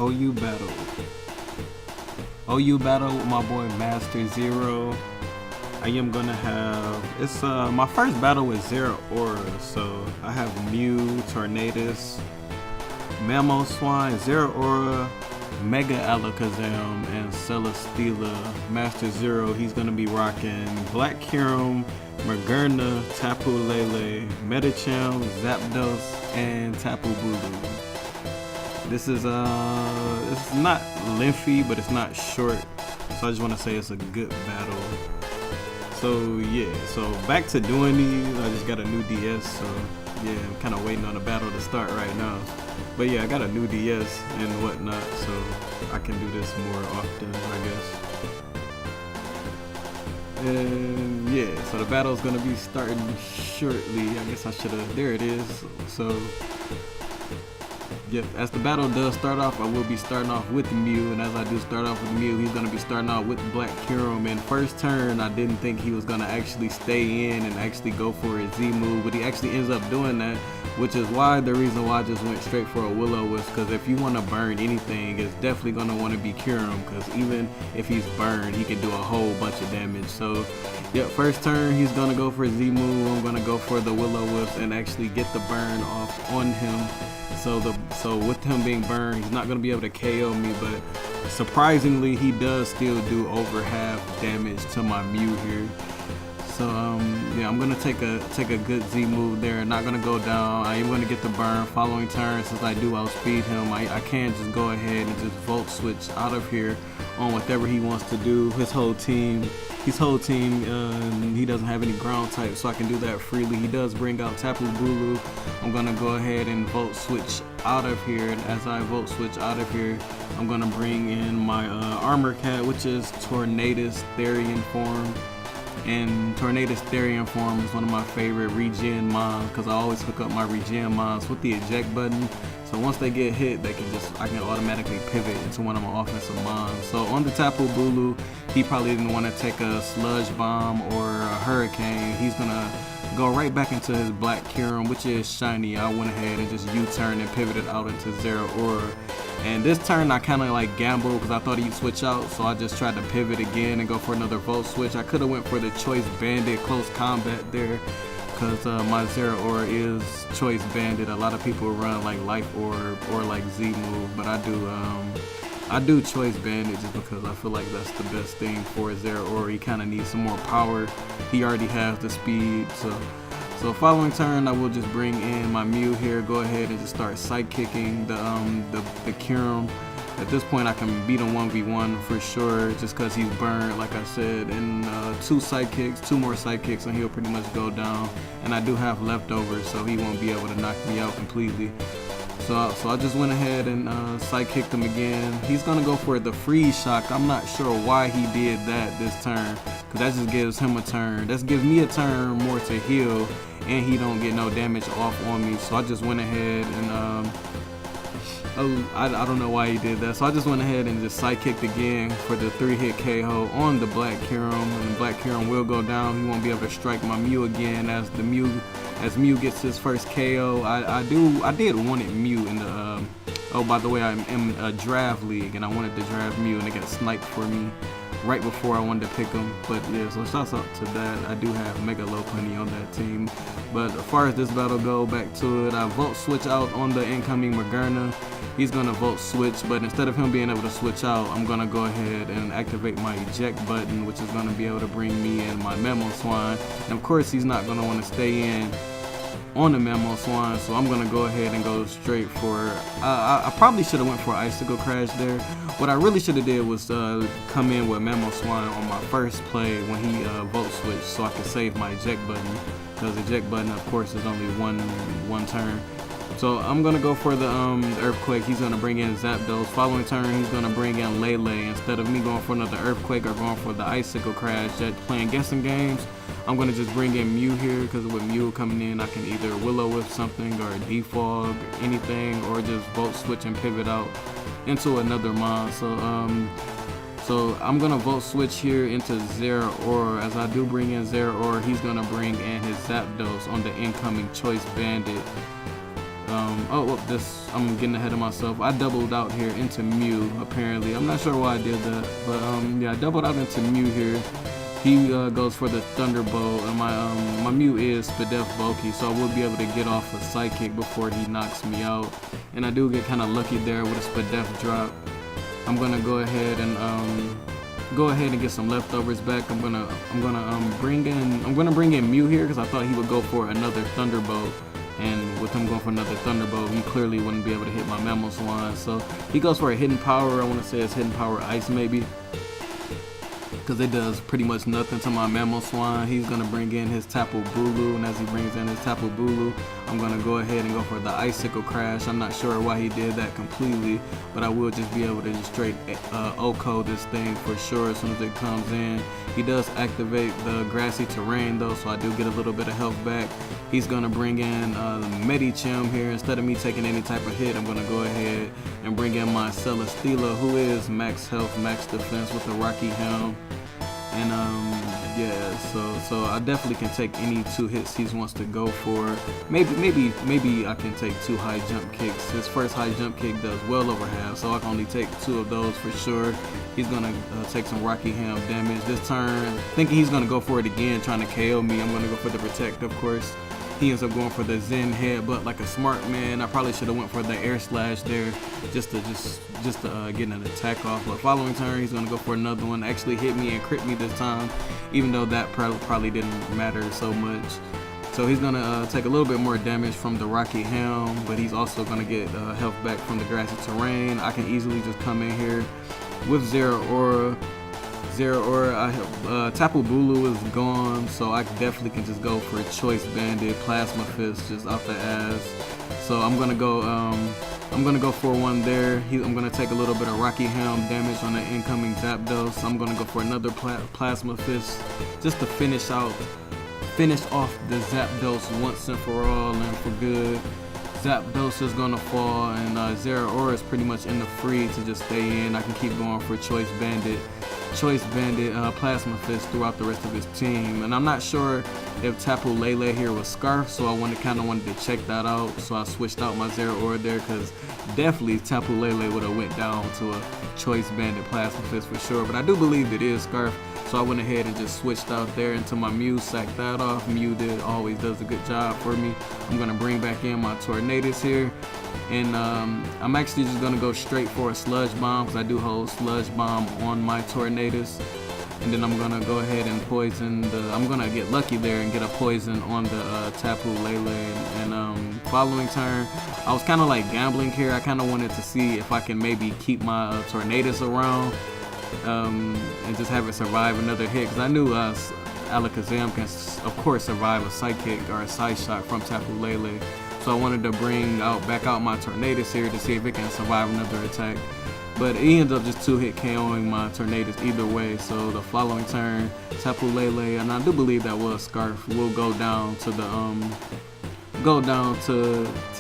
OU Battle. OU Battle with my boy Master Zero. I am gonna have, it's my first battle with Zeraora, so I have Mew, Tornadus, Mamoswine, Zeraora, Mega Alakazam, and Celesteela. Master Zero, he's gonna be rocking Black Kyurem, Magearna, Tapu Lele, Medicham, Zapdos, and Tapu Bulu. This is not lengthy, but it's not short, so I just want to say it's a good battle. So yeah, so back to doing these. I just got a new DS, so yeah, I'm kind of waiting on the battle to start right now. But yeah, I got a new DS and whatnot, so I can do this more often, I guess. And yeah, so the battle is gonna be starting shortly. I guess I should have. There it is. So. Yep, as the battle does start off, I will be starting off with Mew, and as I do start off with Mew, he's going to be starting off with Black Kyurem. And first turn, I didn't think he was going to actually stay in and actually go for his Z move, but he actually ends up doing that, which is the reason why I just went straight for a Will-O-Wisp, because if you want to burn anything, it's definitely going to want to be Kyurem, because even if he's burned, he can do a whole bunch of damage. So, yep, first turn, he's going to go for a Z move. I'm going to go for the Will-O-Wisp and actually get the burn off on him. So with him being burned, he's not going to be able to KO me, but surprisingly, he does still do over half damage to my Mew here. So yeah, I'm gonna take a good Z move there. Not gonna go down. I am gonna get the burn. Following turn, since I do outspeed him, I can just go ahead and just Volt Switch out of here on whatever he wants to do. His whole team, he doesn't have any ground type, so I can do that freely. He does bring out Tapu Bulu. I'm gonna go ahead and Volt Switch out of here, and as I Volt Switch out of here, I'm gonna bring in my Armor Cat, which is Tornadus Therian form. And Tornadus Therian form is one of my favorite regen mons, because I always hook up my regen mons with the eject button. So once they get hit, I can automatically pivot into one of my offensive mons. So on the Tapu Bulu, he probably didn't want to take a Sludge Bomb or a Hurricane. He's gonna go right back into his Black Kyurem, which is shiny. I went ahead and just U-turn and pivoted out into Zeraora. And this turn I kind of like gambled because I thought he'd switch out, so I just tried to pivot again and go for another Volt Switch. I could have went for the Choice Bandit close combat there, because my Zeraora is Choice Bandit. A lot of people run like Life Orb or like Z move, but I do Choice Bandit just because I feel like that's the best thing for Zeraora. He kind of needs some more power. He already has the speed, so following turn, I will just bring in my Mew here, go ahead and just start Psychic-kicking the Kyurem. At this point, I can beat him 1v1 for sure, just because he's burned, like I said. And two more Psychics, and he'll pretty much go down. And I do have leftovers, so he won't be able to knock me out completely. So I just went ahead and Psychic-kicked him again. He's going to go for the Freeze Shock. I'm not sure why he did that this turn, because that just gives him a turn. That gives me a turn more to heal, and he don't get no damage off on me. So I just went ahead and I don't know why he did that. So I just went ahead and just Psychic-kicked again for the 3-hit KO on the Black Kyurem, and the Black Kyurem will go down. He won't be able to strike my Mew again as Mew gets his first KO. I did wanted Mew in the oh, by the way, I'm in a draft league and I wanted to draft Mew, and it got sniped for me right before I wanted to pick him. But yeah, so shouts out to that. I do have Mega Lopunny on that team. But as far as this battle go, back to it, I Volt Switch out on the incoming Magearna. He's gonna Volt Switch, but instead of him being able to switch out, I'm gonna go ahead and activate my eject button, which is gonna be able to bring me in my Mamoswine. And of course, he's not gonna want to stay in on the Mamoswine, so I'm gonna go ahead and go straight for I probably should have went for Icicle Crash there. What I really should have did was come in with Mamoswine on my first play when he Volt Switched, so I could save my eject button, because the eject button of course is only one turn. So I'm gonna go for the Earthquake. He's gonna bring in Zapdos. Following turn, he's gonna bring in Lele. Instead of me going for another Earthquake or going for the Icicle Crash, playing guessing games, I'm gonna just bring in Mew here, because with Mew coming in, I can either Will-O-Wisp something or Defog anything, or just Volt Switch and pivot out into another mon. So I'm gonna Volt Switch here into Zeraora. As I do bring in Zeraora, he's gonna bring in his Zapdos on the incoming Choice Bandit. I'm getting ahead of myself. I doubled out here into Mew, apparently. I'm not sure why I did that, but yeah, I doubled out into Mew here. He goes for the Thunderbolt, and my Mew is Spadef bulky, so I will be able to get off a Psychic before he knocks me out. And I do get kind of lucky there with a Spadef drop. I'm gonna go ahead and get some leftovers back. I'm gonna bring in Mew here because I thought he would go for another Thunderbolt. And with him going for another Thunderbolt, he clearly wouldn't be able to hit my mamoswine. So he goes for a Hidden Power. I want to say it's Hidden Power Ice maybe, because it does pretty much nothing to my mamoswine. He's going to bring in his Tapu Bulu, and as he brings in his Tapu Bulu, I'm going to go ahead and go for the Icicle Crash. I'm not sure why he did that completely, but I will just be able to just straight OHKO this thing for sure as soon as it comes in. He does activate the Grassy Terrain though, so I do get a little bit of health back. He's going to bring in Medicham here. Instead of me taking any type of hit, I'm going to go ahead and bring in my Celesteela, who is max health, max defense with the Rocky Helm. And yeah, so I definitely can take any 2 hits he wants to go for. Maybe I can take 2 high jump kicks. His first high jump kick does well over half, so I can only take 2 of those for sure. He's gonna take some Rocky Helm damage this turn, thinking he's gonna go for it again, trying to KO me. I'm gonna go for the Protect, of course. He ends up going for the Zen Headbutt like a smart man. I probably should have went for the Air Slash there just to get an attack off. But following turn, he's gonna go for another one. Actually hit me and crit me this time, even though that probably didn't matter so much. So he's gonna take a little bit more damage from the Rocky Helm, but he's also gonna get health back from the Grassy Terrain. I can easily just come in here with Zeraora. Tapu Bulu is gone, so I definitely can just go for a Choice Banded Plasma Fist just out the ass. So I'm gonna go for one there. I'm gonna take a little bit of Rocky Helm damage on the incoming Zapdos. I'm gonna go for another Plasma Fist just to finish off the Zapdos once and for all and for good. Zapdos is gonna fall, and Zeraora is pretty much in the free to just stay in. I can keep going for Choice Banded Plasma Fist throughout the rest of his team. And I'm not sure if Tapu Lele here was Scarf, so I kind of wanted to check that out. So I switched out my Zeraora there, because definitely Tapu Lele would have went down to a Choice Banded Plasma Fist for sure. But I do believe it is Scarf, so I went ahead and just switched out there into my Mew, sacked that off. Mew always does a good job for me. I'm gonna bring back in my Tornadus here. And I'm actually just gonna go straight for a Sludge Bomb, because I do hold Sludge Bomb on my Tornadus. And then I'm gonna go ahead and poison I'm gonna get lucky there and get a poison on the Tapu Lele. And following turn, I was kind of like gambling here. I kind of wanted to see if I can maybe keep my Tornadus around and just have it survive another hit, because I knew Alakazam can of course survive a Psychic or a Side Shot from Tapu Lele. So I wanted to bring back out my Tornadus here to see if it can survive another attack. But he ends up just 2-hit KOing my Tornadus either way. So the following turn, Tapu Lele, and I do believe that was Scarf, will go down to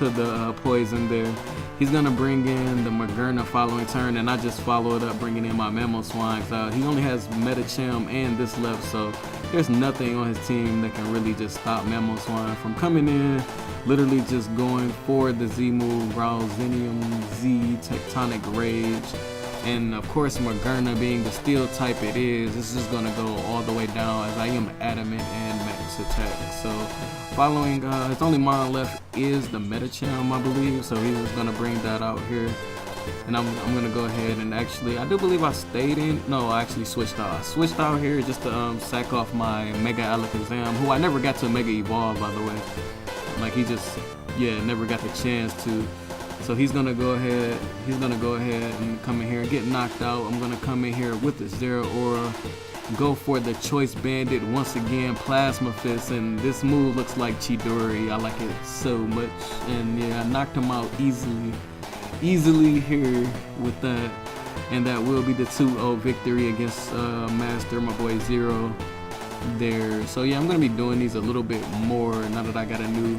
the poison there. He's gonna bring in the Magerna following turn, and I just follow it up bringing in my mamoswine. He only has Medicham and this left, so there's nothing on his team that can really just stop mamoswine from coming in. Literally just going for the Z move, Growlzenium Z, Tectonic Rage, and of course Magerna being the steel type it is, it's just gonna go all the way down as I am adamant and max attack. So following, his only mon left is the Medicham, I believe, so he's just gonna bring that out here. And I'm gonna go ahead and actually, I do believe I stayed in. No, I actually switched out. I switched out here just to sack off my Mega Alakazam, who I never got to Mega Evolve, by the way. Like he just, never got the chance to. So he's gonna go ahead. And come in here and get knocked out. I'm gonna come in here with the Zeraora, go for the Choice Banded once again, Plasma Fist, and this move looks like Chidori. I like it so much, and yeah, I knocked him out easily here with that, and that will be the 2-0 victory against Master, my boy Zero there. So yeah, I'm gonna be doing these a little bit more now that I got a new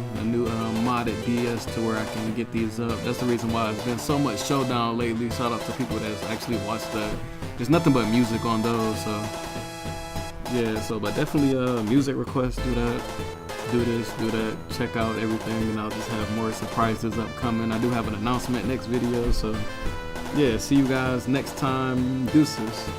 modded DS to where I can get these up. That's the reason why it's been so much Showdown lately. Shout out to people that's actually watched that. There's nothing but music on those, so yeah. So but definitely music requests, do that. do this, do that, check out everything, and I'll just have more surprises upcoming. I do have an announcement next video, so yeah, see you guys next time. Deuces.